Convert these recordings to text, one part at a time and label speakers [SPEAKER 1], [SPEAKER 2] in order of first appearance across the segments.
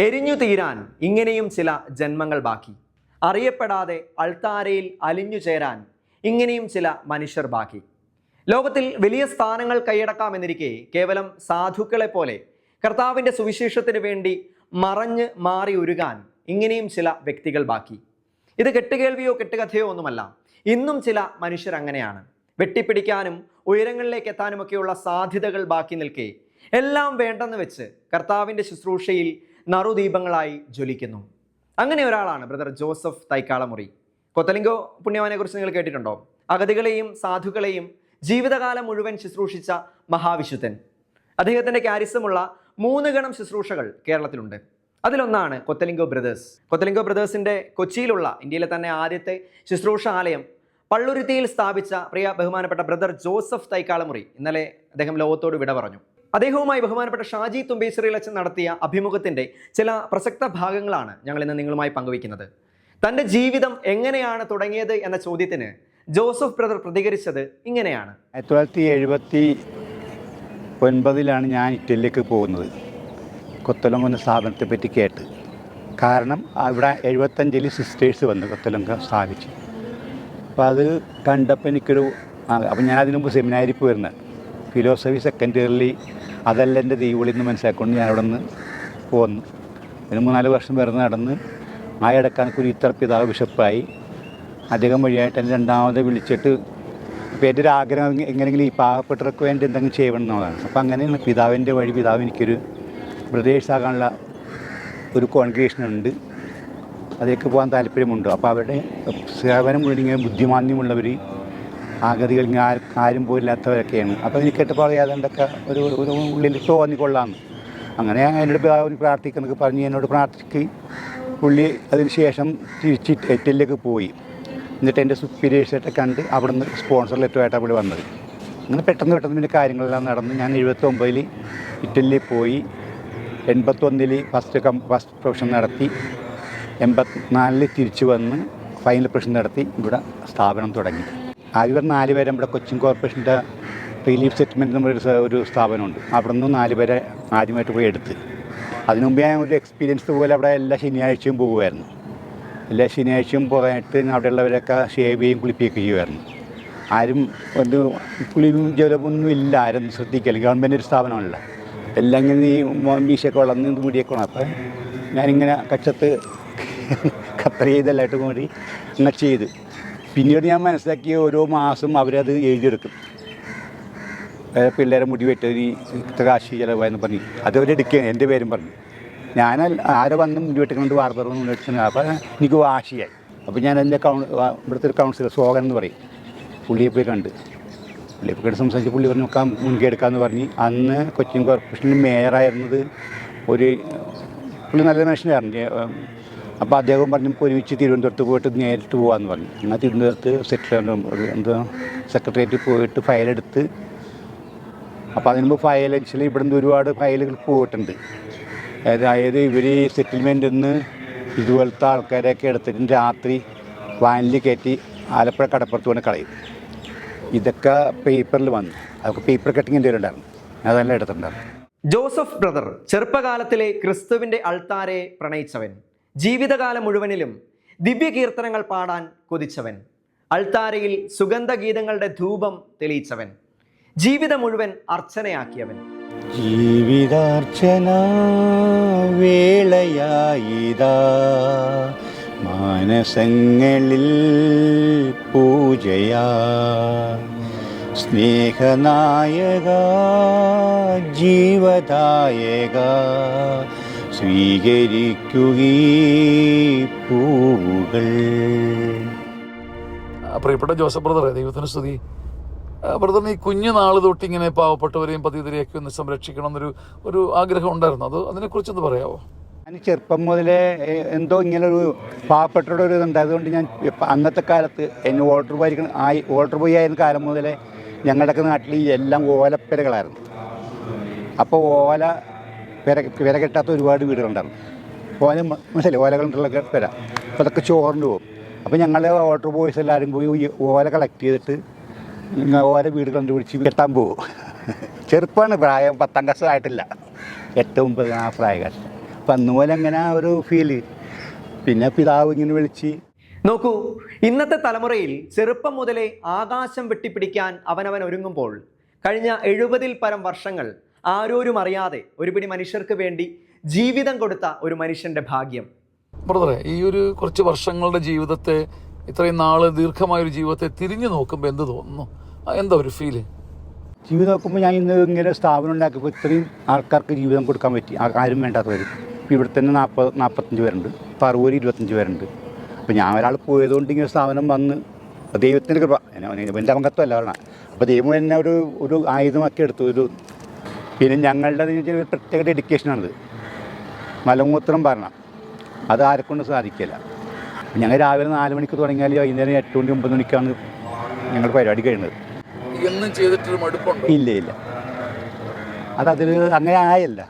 [SPEAKER 1] എരിഞ്ഞു തീരാൻ ഇങ്ങനെയും ചില ജന്മങ്ങൾ ബാക്കി. അറിയപ്പെടാതെ അൾത്താരയിൽ അലിഞ്ഞു ചേരാൻ ഇങ്ങനെയും ചില മനുഷ്യർ ബാക്കി. ലോകത്തിൽ വലിയ സ്ഥാനങ്ങൾ കൈയടക്കാമെന്നിരിക്കെ കേവലം സാധുക്കളെ പോലെ കർത്താവിൻ്റെ സുവിശേഷത്തിന് വേണ്ടി മറഞ്ഞ് മാറി ഉരുകാൻ ഇങ്ങനെയും ചില വ്യക്തികൾ ബാക്കി. ഇത് കെട്ടുകേൾവിയോ കെട്ടുകഥയോ ഒന്നുമല്ല. ഇന്നും ചില മനുഷ്യർ അങ്ങനെയാണ്. വെട്ടിപ്പിടിക്കാനും ഉയരങ്ങളിലേക്ക് എത്താനുമൊക്കെയുള്ള സാധ്യതകൾ ബാക്കി നിൽക്കെ എല്ലാം വേണ്ടെന്ന് വെച്ച് കർത്താവിൻ്റെ ശുശ്രൂഷയിൽ നറുദീപങ്ങളായി ജ്വലിക്കുന്നു. അങ്ങനെ ഒരാളാണ് ബ്രദർ ജോസഫ് തൈക്കാളമുറി. കൊത്തലിംഗോ പുണ്യവാനെ കുറിച്ച് നിങ്ങൾ കേട്ടിട്ടുണ്ടോ? അഗതികളെയും സാധുക്കളെയും ജീവിതകാലം മുഴുവൻ ശുശ്രൂഷിച്ച മഹാവിശുദ്ധൻ. അദ്ദേഹത്തിൻ്റെ കാരിസമുള്ള 3 ഗണം ശുശ്രൂഷകൾ കേരളത്തിലുണ്ട്. അതിലൊന്നാണ് കൊത്തലിംഗോ ബ്രദേഴ്സ്. കൊത്തലിംഗോ ബ്രദേഴ്സിൻ്റെ കൊച്ചിയിലുള്ള ഇന്ത്യയിലെ തന്നെ ആദ്യത്തെ ശുശ്രൂഷാലയം പള്ളുരുത്തിയിൽ സ്ഥാപിച്ച പ്രിയ ബഹുമാനപ്പെട്ട ബ്രദർ ജോസഫ് തൈക്കാളമുറി ഇന്നലെ അദ്ദേഹം ലോകത്തോട് വിട പറഞ്ഞു. അദ്ദേഹവുമായി ബഹുമാനപ്പെട്ട ഷാജി തുമ്പേശ്വരിയിലച്ചൻ നടത്തിയ അഭിമുഖത്തിൻ്റെ ചില പ്രസക്ത ഭാഗങ്ങളാണ് ഞങ്ങൾ ഇന്ന് നിങ്ങളുമായി പങ്കുവയ്ക്കുന്നത്. തൻ്റെ ജീവിതം എങ്ങനെയാണ് തുടങ്ങിയത് എന്ന ചോദ്യത്തിന് ജോസഫ് ബ്രദർ പ്രതികരിച്ചത് ഇങ്ങനെയാണ്.
[SPEAKER 2] 1979 ഞാൻ ഇറ്റലിയിലേക്ക് പോകുന്നത്. കൊത്തലംഗോ എന്ന സ്ഥാപനത്തെ പറ്റി കേട്ട്. കാരണം ഇവിടെ 75 സിസ്റ്റേഴ്സ് വന്ന് കൊത്തലംഗോ സ്ഥാപിച്ച്. അപ്പോൾ അത് കണ്ടപ്പോൾ എനിക്കൊരു അപ്പം ഞാൻ അതിനു മുമ്പ് സെമിനാരിൽ പോയിരുന്നത് ഫിലോസഫി സെക്കൻഡ് ഇയറിൽ അതല്ല എൻ്റെ ദൈവവിളി എന്ന് മനസ്സിലാക്കൊണ്ട് ഞാൻ അവിടെ നിന്ന് പോന്നു. ഒരു 3-4 വർഷം വെറുതെ നടന്ന് ആ ഇടക്കാനൊക്കെ ഒരു ഇത്ര പിതാവ് ബിഷപ്പായി. അദ്ദേഹം വഴിയായിട്ട് എന്നെ രണ്ടാമത് വിളിച്ചിട്ട് ഇപ്പോൾ എൻ്റെ ഒരു ആഗ്രഹം എങ്ങനെയെങ്കിലും ഈ പാവപ്പെട്ടവർക്ക് വേണ്ടി എന്തെങ്കിലും ചെയ്യണം എന്നുള്ളതാണ്. അപ്പോൾ അങ്ങനെയാണ് പിതാവിൻ്റെ വഴി. പിതാവ് എനിക്കൊരു ബ്രദേഴ്സ് ആകാനുള്ള ഒരു കോൺഗ്രിഗേഷനുണ്ട്. അതിലേക്ക് പോകാൻ താല്പര്യമുണ്ട്. അപ്പോൾ അവരുടെ സേവനം മുഴുവൻ ബുദ്ധിമാന്യമുള്ളവർ, ആഗതികൾ ആരും പോയില്ലാത്തവരൊക്കെയാണ്. അപ്പോൾ എനിക്ക് കേട്ടപ്പോൾ ഏതാണ്ടൊക്കെ ഒരു ഉള്ളിൽ തോന്നിക്കൊള്ളാമെന്ന്. അങ്ങനെ എന്നോട് പിതാവിന് പ്രാർത്ഥിക്കുന്നൊക്കെ പറഞ്ഞ് എന്നോട് പ്രാർത്ഥിക്കുകയും പുള്ളി അതിന് ശേഷം തിരിച്ച് ഇറ്റലിയിലേക്ക് പോയി. എന്നിട്ട് എൻ്റെ സുപ്പീരിയേഴ്സായിട്ട് കണ്ട് അവിടെ നിന്ന് സ്പോൺസർ ലെറ്ററുമായിട്ടാണ് പുള്ളി വന്നത്. അങ്ങനെ പെട്ടെന്ന് പിന്നെ കാര്യങ്ങളെല്ലാം നടന്ന് ഞാൻ 79 ഇറ്റലിയിൽ പോയി. 81 ഫസ്റ്റ് പ്രൊഫഷൻ നടത്തി. 84 തിരിച്ചു വന്ന് ഫൈനൽ പ്രൊഫഷൻ നടത്തി ഇവിടെ സ്ഥാപനം തുടങ്ങി. ആദ്യം 4 പേരെ നമ്മുടെ കൊച്ചിൻ കോർപ്പറേഷൻ്റെ റിലീഫ് സെറ്റിൽമെൻറ്റ് ഒരു സ്ഥാപനമുണ്ട്. അവിടെ നിന്ന് 4 പേരെ ആദ്യമായിട്ട് പോയി എടുത്ത്. അതിനുമുമ്പ് ഞാൻ ഒരു എക്സ്പീരിയൻസ് പോലെ അവിടെ എല്ലാ ശനിയാഴ്ചയും പോകുമായിരുന്നു. എല്ലാ ശനിയാഴ്ചയും പോകാനായിട്ട് അവിടെയുള്ളവരൊക്കെ ഷേവ് ചെയ്യും കുളിപ്പിക്കുകയൊക്കെ ചെയ്യുമായിരുന്നു. ആരും ഒരു കുളിയും ജലമൊന്നും ഇല്ല, ആരും ശ്രദ്ധിക്കില്ല. ഗവൺമെൻറ് ഒരു സ്ഥാപനമല്ല. എല്ലാം ഇങ്ങനെ ഈ മീശയൊക്കെ വളർന്ന് മുടിയൊക്കെ വേണം. അപ്പം ഞാനിങ്ങനെ കച്ചത്ത് ഖത്തർ ചെയ്തെല്ലായിട്ട് കൂടി അങ്ങനെ ചെയ്ത് പിന്നീട് ഞാൻ മനസ്സിലാക്കിയ ഓരോ മാസം അവരത് എഴുതിയെടുക്കും. പിള്ളേരെ മുടി വെട്ടി ഇത്ര കാശി ചിലവായെന്ന് പറഞ്ഞു അതവരെടുക്കുക. എൻ്റെ പേരും പറഞ്ഞു. ഞാൻ ആരെ വന്ന് മുടി വെട്ടിക്കൊണ്ട് വാർത്തകൾ മുടി വെട്ടിക്കുന്നത്. അപ്പോൾ എനിക്ക് വാശിയായി. അപ്പോൾ ഞാൻ എൻ്റെ ഇവിടുത്തെ ഒരു കൗൺസിലർ സോഹൻ എന്ന് പറയും, പുള്ളിയെ പോയി കണ്ട് സംസാരിച്ച് പുള്ളി പറഞ്ഞു നോക്കാം മുൻകൈ എടുക്കാമെന്ന് പറഞ്ഞ്. അന്ന് കൊച്ചിൻ കോർപ്പറേഷനിൽ മേയറായിരുന്നത് ഒരു പുള്ളി നല്ല മനുഷ്യനായിരുന്നു. അപ്പോൾ അദ്ദേഹം പറഞ്ഞു നമുക്ക് ഒരുമിച്ച് തിരുവനന്തപുരത്ത് പോയിട്ട് നേരിട്ട് പോകാമെന്ന് പറഞ്ഞു. എന്നാൽ തിരുവനന്തപുരത്ത് സെക്രട്ടേറിയറ്റിൽ പോയിട്ട് ഫയലെടുത്ത്. അപ്പോൾ അതിന് മുമ്പ് ഫയൽ ഇവിടുന്ന് ഒരുപാട് ഫയലുകൾ പോയിട്ടുണ്ട്. അതായത് ഇവർ സെറ്റിൽമെൻറ്റിൽ നിന്ന് ഇതുപോലത്തെ ആൾക്കാരെയൊക്കെ എടുത്തിട്ട് രാത്രി വാനിൽ കയറ്റി ആലപ്പുഴ കടപ്പുറത്ത് കൊണ്ട് കളയും. ഇതൊക്കെ പേപ്പറിൽ വന്നു. അതൊക്കെ പേപ്പർ കട്ടിങ്ങിൻ്റെ ഉണ്ടായിരുന്നു. അതെല്ലാം എടുത്തിട്ടുണ്ടായിരുന്നു.
[SPEAKER 1] ജോസഫ് ബ്രദർ ചെറുപ്പകാലത്തിലെ ക്രിസ്തുവിൻ്റെ അൾത്താരയെ പ്രണയിച്ചവൻ, ജീവിതകാലം മുഴുവനിലും ദിവ്യകീർത്തനങ്ങൾ പാടാൻ കൊതിച്ചവൻ, അൾത്താരയിൽ സുഗന്ധഗീതങ്ങളുടെ ധൂപം തെളിയിച്ചവൻ, ജീവിതം മുഴുവൻ അർച്ചനയാക്കിയവൻ.
[SPEAKER 2] ജീവിതാർച്ചന വേളയായിതാ മാനസങ്ങളിൽ പൂജയാ സ്നേഹനായക ജീവദായക സ്വീകരിക്കുകീ പൂവുകൾ.
[SPEAKER 3] പ്രിയപ്പെട്ട ജോസഫ് ബ്രദറെ, ദൈവത്തിന് സ്തുതി. ബ്രദറിന് ഈ കുഞ്ഞുനാൾ തൊട്ടിങ്ങനെ പാവപ്പെട്ടവരെയും പതിതരെയൊക്കെ ഒന്ന് സംരക്ഷിക്കണം എന്നൊരു ആഗ്രഹം ഉണ്ടായിരുന്നു. അതിനെക്കുറിച്ചൊന്ന് പറയാമോ?
[SPEAKER 2] ഞാൻ ചെറുപ്പം മുതലേ എന്തോ ഇങ്ങനൊരു പാവപ്പെട്ടവരുടെ ഒരു ഇതുണ്ടായതുകൊണ്ട് ഞാൻ അന്നത്തെ കാലത്ത് എന്നെ ഓൾട്ടർ ബോയ് ആയിരുന്ന കാലം മുതലേ ഞങ്ങളുടെയൊക്കെ നാട്ടിൽ എല്ലാം ഓലപ്പെരകളായിരുന്നു. അപ്പോൾ പെര കെട്ടാത്ത ഒരുപാട് വീടുകളുണ്ടായിരുന്നു. മനസ്സിലായി ഓലകളുള്ള പെര. അപ്പോൾ അതൊക്കെ ചോറിന് പോകും. അപ്പോൾ ഞങ്ങൾ ഓൾട്ടർ ബോയ്സ് എല്ലാവരും പോയി ഓല കളക്ട് ചെയ്തിട്ട് ഓരോ വീട് കണ്ടുപിടിച്ച് കെട്ടാൻ പോകും. ചെറുപ്പമാണ്, പ്രായം 10ാം ക്ലാസ് ആയിട്ടില്ല, 8-9 ആ പ്രായക്കാർ. അപ്പം അന്നുപോലെ അങ്ങനെ ആ ഒരു ഫീല്. പിന്നെ പിതാവ് ഇങ്ങനെ വിളിച്ച്.
[SPEAKER 1] നോക്കൂ, ഇന്നത്തെ തലമുറയിൽ ചെറുപ്പം മുതലേ ആകാശം വെട്ടിപ്പിടിക്കാൻ അവനവൻ ഒരുങ്ങുമ്പോൾ കഴിഞ്ഞ 70-ൽ പരം വർഷങ്ങൾ ആരോരും അറിയാതെ ഒരു പിടി മനുഷ്യർക്ക് വേണ്ടി ജീവിതം കൊടുത്ത ഒരു മനുഷ്യന്റെ ഭാഗ്യം.
[SPEAKER 3] ബ്രദറെ, ഈ ഒരു കുറച്ച് വർഷങ്ങളുടെ ജീവിതത്തെ, ഇത്രയും നാള് ദീർഘമായൊരു ജീവിതത്തെ തിരിഞ്ഞു നോക്കുമ്പോൾ എന്ത് തോന്നുന്നു? എന്താ ഒരു ഫീല്?
[SPEAKER 2] ജീവിതം നോക്കുമ്പോൾ ഞാൻ ഇന്ന് ഇങ്ങനെ സ്ഥാപനം ഉണ്ടാക്കിയപ്പോൾ ഇത്രയും ആൾക്കാർക്ക് ജീവിതം കൊടുക്കാൻ പറ്റി. ആരും വേണ്ടാത്തവർ ഇപ്പോൾ ഇവിടെ തന്നെ 40-45 പേരുണ്ട്. ഇപ്പോൾ 60-25 പേരുണ്ട്. അപ്പോൾ ഞാൻ ഒരാൾ പോയതുകൊണ്ട് ഇങ്ങനെ സ്ഥാപനം വന്ന് ദൈവത്തിൻ്റെ കൃപ, എൻ്റെ അംഗത്വമല്ല പറഞ്ഞാൽ. അപ്പോൾ ദൈവം എന്നെ ഒരു ആയുധമാക്കി എടുത്തു. പിന്നെ ഞങ്ങളുടെ പ്രത്യേക ഡെഡിക്കേഷനാണിത്. മലമൂത്രം ഭരണം അത് ആരെക്കൊണ്ട് സാധിക്കില്ല. ഞങ്ങൾ രാവിലെ 4 മണിക്ക് തുടങ്ങിയാൽ വൈകുന്നേരം 8 മണി 9 മണിക്കാണ് ഞങ്ങൾ പരിപാടി കഴിയുന്നത്.
[SPEAKER 3] എന്നും ചെയ്തിട്ടൊരു മടുപ്പുണ്ടോ?
[SPEAKER 2] ഇല്ല. അതിൽ അങ്ങനെ ആയല്ല.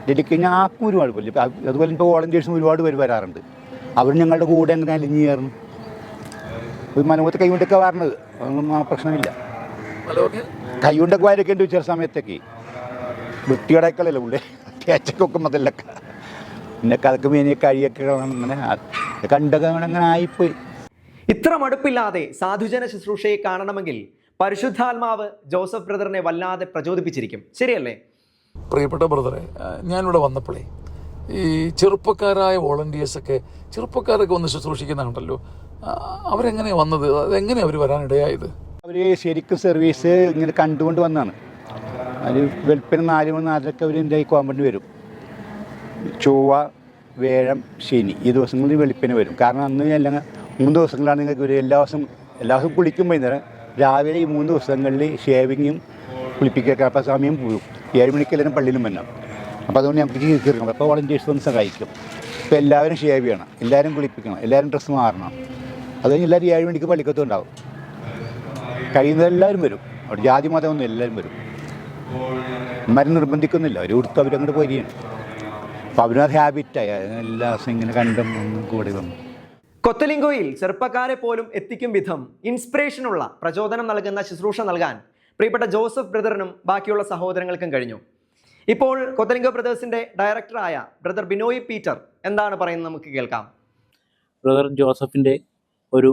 [SPEAKER 2] ഡെഡിക്കേഷൻ ആർക്കും ഒരു മടുപ്പില്ല. അതുപോലെ ഇപ്പോൾ വോളണ്ടിയേഴ്സും ഒരുപാട് പേര് വരാറുണ്ട്. അവർ ഞങ്ങളുടെ കൂടെ അങ്ങനെ അലിഞ്ഞു ചേർന്നു. ഒരു മനോഹരത്തെ കൈകൊണ്ടൊക്കെ വരണത്, അതൊന്നും ആ പ്രശ്നമില്ല. കൈകൊണ്ടൊക്കെ വരയ്ക്കേണ്ടി ചില സമയത്തൊക്കെ വൃത്തികേടാക്കളല്ല ഉള്ളേ തേച്ചക്കൊക്കെ മുതലൊക്കെ. പിന്നെ അതൊക്കെ മേനി കഴിയൊക്കെ അങ്ങനെ കണ്ടൊക്കെ അങ്ങനെ ആയിപ്പോയി.
[SPEAKER 1] ഇത്ര മടുപ്പില്ലാതെ സാധുജന ശുശ്രൂഷയെ കാണണമെങ്കിൽ പരിശുദ്ധാത്മാവ് ജോസഫ് ബ്രദറിനെ വല്ലാതെ പ്രചോദിപ്പിച്ചിരിക്കും. ശരിയല്ലേ?
[SPEAKER 3] പ്രിയപ്പെട്ട ബ്രദറെ, ഞാനിവിടെ വന്നപ്പോഴേ ഈ ചെറുപ്പക്കാരായ വോളണ്ടിയേഴ്സൊക്കെ ഒന്ന് ശുശ്രൂഷിക്കുന്നുണ്ടല്ലോ, അവരെങ്ങനെയാണ് വന്നത്? അതെങ്ങനെയാണ് അവർ വരാനിടയായത്?
[SPEAKER 2] അവർ ശരിക്കും സർവീസ് ഇങ്ങനെ കണ്ടുകൊണ്ട് വന്നതാണ്. അത് വെളുപ്പിന് 4 മണി 4:30 അവർ എൻ്റെ കോമ്പൗണ്ട് വരും. ചൊവ്വ, വ്യാഴം, ശനി ഈ ദിവസങ്ങളിൽ വെളുപ്പിന് വരും. കാരണം അന്ന് എല്ലാം 3 ദിവസങ്ങളാണ് നിങ്ങൾക്ക് വരും. എല്ലാ ദിവസവും കുളിക്കും. വൈകുന്നേരം രാവിലെ ഈ 3 ദിവസങ്ങളിൽ ഷേവിങ്ങും കുളിപ്പിക്കൊക്കെ അപ്പോൾ സമയം പോകും. 7 മണിക്കെല്ലാം പള്ളിയിലും വരണം. അപ്പോൾ അതുകൊണ്ട് നമുക്ക് തീർക്കണം. അപ്പോൾ വോളണ്ടിയേഴ്സ് വന്ന് സഹായിക്കും. ഇപ്പോൾ എല്ലാവരും ഷേവ് ചെയ്യണം, എല്ലാവരും കുളിപ്പിക്കണം, എല്ലാവരും ഡ്രസ്സ് മാറണം. അത് കഴിഞ്ഞ് എല്ലാവരും 7 മണിക്ക് പള്ളിക്കത്തും ഉണ്ടാവും. കഴിയുന്നതെല്ലാവരും വരും. അവിടെ ജാതി മതമൊന്നും എല്ലാവരും വരും. അമ്മമാരും നിർബന്ധിക്കുന്നില്ല, അവർ കൊടുത്ത് അവരങ്ങോട്ട് പോരുകയാണ്. അപ്പോൾ അവരത് ഹാബിറ്റായി എല്ലാ ദിവസവും ഇങ്ങനെ കണ്ടും കൂടി വന്നു.
[SPEAKER 1] കൊത്തലിംഗോയിൽ ചെറുപ്പക്കാരെ പോലും എത്തിക്കും വിധം ഇൻസ്പിറേഷനുള്ള പ്രചോദനം നൽകുന്ന ശുശ്രൂഷ നൽകാൻ പ്രിയപ്പെട്ട ജോസഫ് ബ്രദറിനും ബാക്കിയുള്ള സഹോദരങ്ങൾക്കും കഴിഞ്ഞു. ഇപ്പോൾ കൊത്തലിംഗോ ബ്രദേഴ്സിന്റെ ഡയറക്ടറായ ബ്രദർ ബിനോയ് പീറ്റർ എന്താണ് പറയുന്നത് നമുക്ക് കേൾക്കാം.
[SPEAKER 4] ബ്രദർ ജോസഫിൻ്റെ ഒരു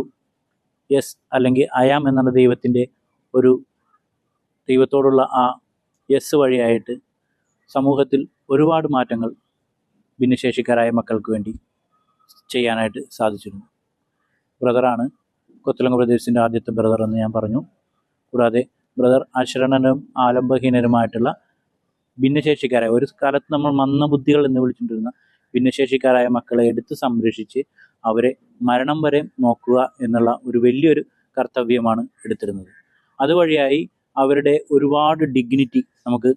[SPEAKER 4] യെസ് അല്ലെങ്കിൽ അയാം എന്നുള്ള ദൈവത്തോടുള്ള ആ യെസ് വഴിയായിട്ട് സമൂഹത്തിൽ ഒരുപാട് മാറ്റങ്ങൾ ഭിന്നശേഷിക്കാരായ മക്കൾക്ക് വേണ്ടി ചെയ്യാനായിട്ട് സാധിച്ചിരുന്നു. ബ്രദറാണ് കൊത്തലംഗ ബ്രദേഴ്സിൻ്റെ ആദ്യത്തെ ബ്രദർ എന്ന് ഞാൻ പറഞ്ഞു. കൂടാതെ ബ്രദർ അശരണനും ആലംബഹീനരുമായിട്ടുള്ള ഭിന്നശേഷിക്കാരായ, ഒരു കാലത്ത് നമ്മൾ മന്ദബുദ്ധികൾ എന്ന് വിളിച്ചുകൊണ്ടിരുന്ന ഭിന്നശേഷിക്കാരായ മക്കളെ എടുത്ത് സംരക്ഷിച്ച് അവരെ മരണം വരെ നോക്കുക എന്നുള്ള ഒരു വലിയൊരു കർത്തവ്യമാണ് എടുത്തിരുന്നത്. അതുവഴിയായി അവരുടെ ഒരുപാട് ഡിഗ്നിറ്റി നമുക്ക്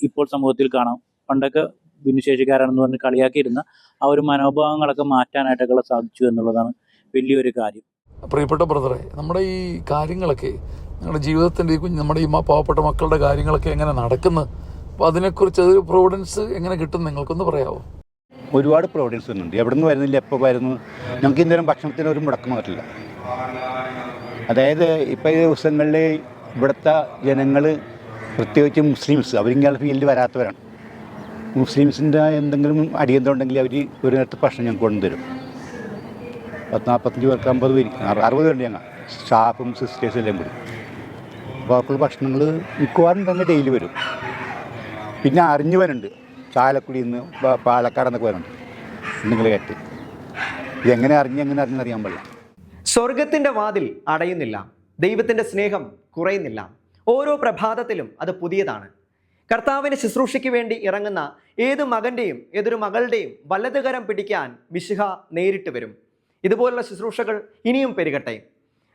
[SPEAKER 4] ഇപ്പോൾ സമൂഹത്തിൽ കാണാം. പണ്ടൊക്കെ ഭിന്നശേഷിക്കാരാണെന്ന് പറഞ്ഞ് കളിയാക്കിയിരുന്ന ആ ഒരു മനോഭാവങ്ങളൊക്കെ മാറ്റാനായിട്ടൊക്കെ സാധിച്ചു എന്നുള്ളതാണ് വലിയൊരു കാര്യം.
[SPEAKER 3] പ്രിയപ്പെട്ട ബ്രദറെ, നമ്മുടെ ഈ കാര്യങ്ങളൊക്കെ ഞങ്ങളുടെ ജീവിതത്തിൻ്റെ നമ്മുടെ ഈ പാവപ്പെട്ട മക്കളുടെ കാര്യങ്ങളൊക്കെ എങ്ങനെ നടക്കുന്നത്? അപ്പോൾ അതിനെക്കുറിച്ച് അതൊരു പ്രോവിഡൻസ് എങ്ങനെ കിട്ടും നിങ്ങൾക്കൊന്ന് പറയാമോ?
[SPEAKER 2] ഒരുപാട് പ്രൊവിഡൻസ് ഉണ്ട്. എവിടെ നിന്ന് വരുന്നില്ല, എപ്പോൾ വരുന്നു. നമുക്ക് ഇന്നേരം ഭക്ഷണത്തിന് ഒരു മുടക്കം പറ്റില്ല. അതായത് ഇപ്പോൾ ഈ ദിവസങ്ങളിൽ ഇവിടുത്തെ ജനങ്ങൾ, പ്രത്യേകിച്ച് മുസ്ലിംസ്, അവരിങ്ങനെ ഫീൽഡിൽ വരാത്തവരാണ്. മുസ്ലിംസിൻ്റെ എന്തെങ്കിലും അടിയന്തരം ഉണ്ടെങ്കിൽ അവർ ഒരു നേരത്തെ ഭക്ഷണം ഞങ്ങൾക്ക് കൊണ്ടുതരും. 40-45 പേർക്ക് 50 പേര് 60 പേരുണ്ട് ഞങ്ങൾ, സ്റ്റാഫും സിസ്റ്റേഴ്സും എല്ലാം കൂടി. അപ്പോൾ അവർക്കുള്ള ഭക്ഷണങ്ങൾ മിക്കവാറും തന്നെ ഡെയിലി വരും. പിന്നെ അറിഞ്ഞവരുണ്ട്, ചാലക്കുടിയിൽ നിന്ന് പാലക്കാട് എന്നൊക്കെ വരുന്നുണ്ട് എന്തെങ്കിലും കേട്ട്. ഇതെങ്ങനെ അറിഞ്ഞറിയാൻ പാടില്ല.
[SPEAKER 1] സ്വർഗത്തിൻ്റെ വാതിൽ അടയുന്നില്ല, ദൈവത്തിൻ്റെ സ്നേഹം കുറയുന്നില്ല. ഓരോ പ്രഭാതത്തിലും അത് പുതിയതാണ്. കർത്താവിൻ്റെ ശുശ്രൂഷയ്ക്ക് വേണ്ടി ഇറങ്ങുന്ന ഏത് മകൻ്റെയും ഏതൊരു മകളുടെയും വലതുകരം പിടിക്കാൻ മിശിഹ നേരിട്ട് വരും. ഇതുപോലുള്ള ശുശ്രൂഷകൾ ഇനിയും പെരുകട്ടെ.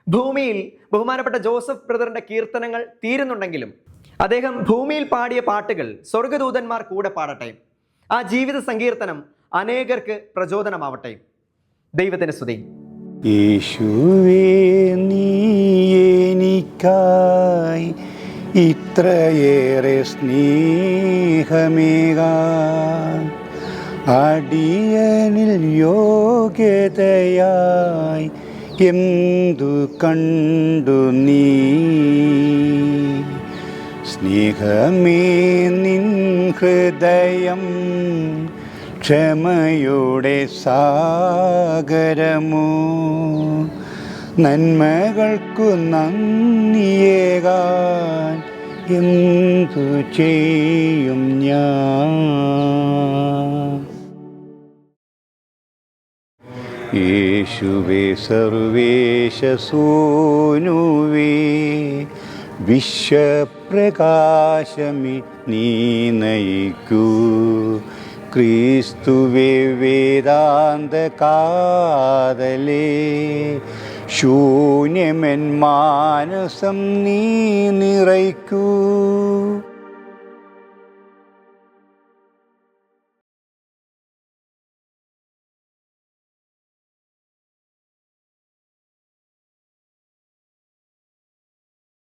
[SPEAKER 1] ഭൂമിയിൽ ബഹുമാനപ്പെട്ട ജോസഫ് ബ്രദറിൻ്റെ കീർത്തനങ്ങൾ തീരുന്നുണ്ടെങ്കിലും അദ്ദേഹം ഭൂമിയിൽ പാടിയ പാട്ടുകൾ സ്വർഗദൂതന്മാർ കൂടെ പാടട്ടെ. ആ ജീവിത സങ്കീർത്തനം അനേകർക്ക് പ്രചോദനമാവട്ടെ. ദൈവത്തിന് സ്തുതി.
[SPEAKER 2] യേശുവേ, നീ എനിക്കായി ഇത്രയേറെ സ്നേഹമേകാൻ, അടിയനിൽ യോഗ്യതയായി എന്തു കണ്ടു നീ. സ്നേഹമേ, നിൻ ഹൃദയം ക്ഷമയുടെ സാഗരമോ, നന്മകൾക്കു നന്ദിയേകാൻ എന്തു ചെയ്യും ഞാൻ? യേശുവേ സർവേശ സോനുവേ, വിശ്വപ്രകാശമി നീ നയിക്കൂ. ക്രിസ്തുവേ വേദാന്ത കാതലേ, ശൂന്യമെൻ മാനസം നീ നിറയ്ക്കൂ.